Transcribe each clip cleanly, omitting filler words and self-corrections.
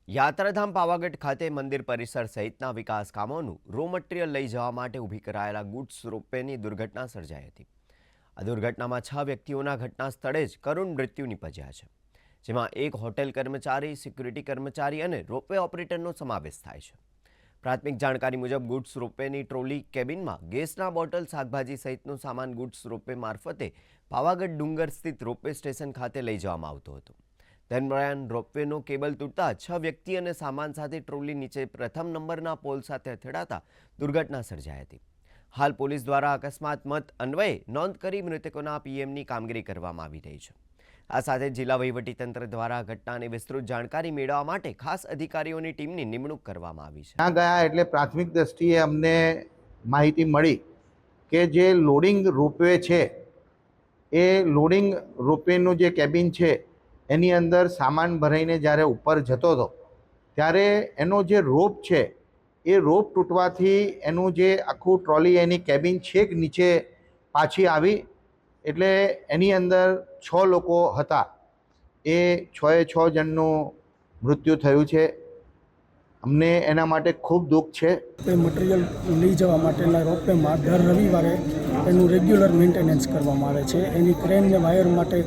યાત્રાધામ પાવાગઢ ખાતે મંદિર પરિસર સહિતના વિકાસ કામોનું રો મટીરીયલ લઈ જવા માટે ઊભી કરાયેલા ગુડ્સ રોપવેની દુર્ઘટના સર્જાઈ હતી। આ દુર્ઘટનામાં 6 વ્યક્તિઓના ઘટના સ્થળે જ કરુણ મૃત્યુ નિપજ્યા છે, જેમાં એક હોટેલ કર્મચારી, સિક્યુરિટી કર્મચારી અને રોપવે ઓપરેટરનો સમાવેશ થાય છે। પ્રાથમિક જાણકારી મુજબ ગુડ્સ રોપવેની ટ્રોલી કેબિનમાં ગેસના બોટલ, શાકભાજી સહિતનો સામાન ગુડ્સ રોપવે મારફતે પાવાગઢ ડુંગર સ્થિત રોપવે સ્ટેશન ખાતે લઈ જવામાં આવતો હતો। દરમિયાન રોપવેનો કેબલ તૂટતા 6 વ્યક્તિ અને સામાન સાથે ટ્રોલી નીચે પ્રથમ નંબરના પોલ સાથે અથડાતા દુર્ઘટના સર્જાઈ હતી। હાલ પોલીસ દ્વારા અકસ્માત મત અન્વયે નોંધ કરી મૃતકોના પીએમની કામગીરી કરવામાં આવી રહી છે। આ સાથે જિલ્લા વહીવટીતંત્ર દ્વારા ઘટનાની વિસ્તૃત જાણકારી મેળવવા માટે ખાસ અધિકારીઓની ટીમની નિમણૂક કરવામાં આવી છે। ત્યાં ગયા એટલે પ્રાથમિક દ્રષ્ટિએ અમને માહિતી મળી કે જે લોડિંગ રોપવે છે એ લોડિંગ રોપવેનું જે કેબિન છે એની અંદર સામાન ભરાઈને જ્યારે ઉપર જતો હતો ત્યારે એનો જે રોપ છે એ રોપ તૂટવાથી એનું જે આખું ટ્રોલી એની કેબિન છેક નીચે પાછી આવી, એટલે એની અંદર 6 લોકો હતા, એ 6 જણનું મૃત્યુ થયું છે। અમને એના માટે ખૂબ દુઃખ છે। એ મટીરિયલ લઈ જવા માટેના રોપવેમાં દર રવિવારે એનું રેગ્યુલર મેન્ટેનન્સ કરવામાં આવે છે। એની ક્રેન ને વાયર માટે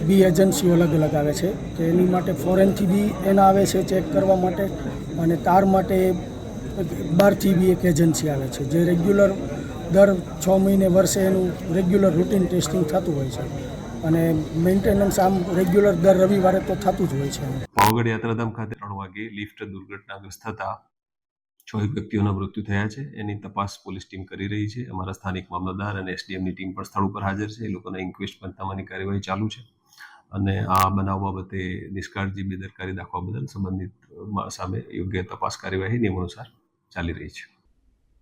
બી એજન્સીઓ અલગ અલગ આવે છે, કે એની માટે ફોરેનથી બી એના આવે છે ચેક કરવા માટે, અને તાર માટે બહારથી બી એક એજન્સી આવે છે જે રેગ્યુલર દર 6 મહિને વર્ષે એનું રેગ્યુલર રૂટીન ટેસ્ટિંગ થતું હોય છે, અને મેન્ટેનન્સ આમ રેગ્યુલર દર રવિવારે તો થતું જ હોય છે। પાવાગઢ યાત્રાધામ ખાતે 3 વાગે લિફ્ટ દુર્ઘટનાગ્રસ્ત થતા 6 વ્યક્તિઓના મૃત્યુ થયા છે। એની તપાસ પોલીસ ટીમ કરી રહી છે। અમારા સ્થાનિક મામલતદાર અને એસડીએમની ટીમ પણ સ્થળ ઉપર હાજર છે। એ લોકોના ઇન્ક્વેસ્ટ પંચનામાની કાર્યવાહી ચાલુ છે, અને આ બનાવ બાબતે નિષ્કાળજી બેદરકારી દાખવા બદલ સંબંધિત સામે યોગ્ય તપાસ કાર્યવાહી નિયમાનુસાર ચાલી રહી છે।